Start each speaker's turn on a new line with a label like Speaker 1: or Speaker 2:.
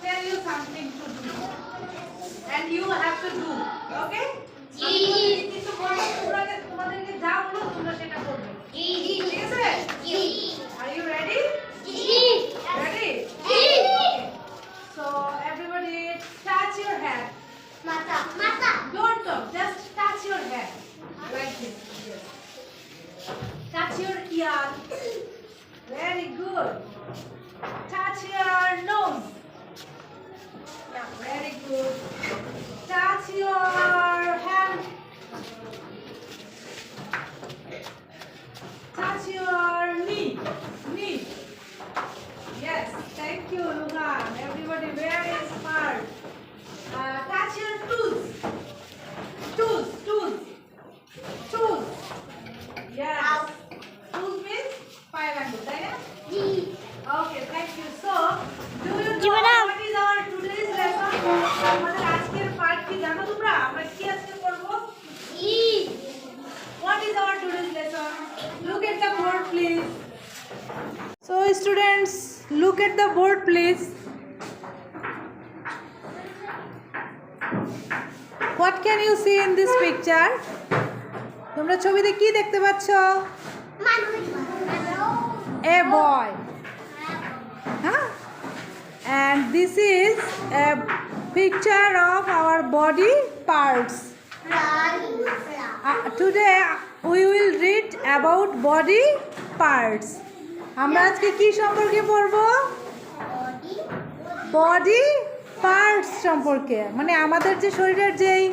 Speaker 1: tell you something to do, and you have to do. Okay? কিছু বলবো, তোমাদেরকে যা বলবো তোমরা সেটা করবে। ঠিক আছে? Are you ready? Ready? Okay. So everybody touch your head. Don't talk, just touch your head like this. Yes. Touch your ear. Very good. Touch your nose. Yeah, very good. Touch your hand. Touch your knee. Yes, thank you, Luhan. Everybody very smart. Touch your toes. Toes. Yes. Toes means 5 angles, right? Okay, thank you. So, do you know what is our today's lesson? আমাদের আজকের part কি জানো তোমরা? আমরা কি আজকে করব? What is our today's lesson? Look at the board, please. So, students, look at the board, please. What can you see in this picture? তোমরা ছবিতে কি দেখতে পাচ্ছ? A boy. Huh? And this is a picture of our body parts. Today we will read about body parts. আমরা আজকে কি সম্পর্কে পড়বো? বডি পার্টস সম্পর্কে, মানে আমাদের যে শরীরের যেই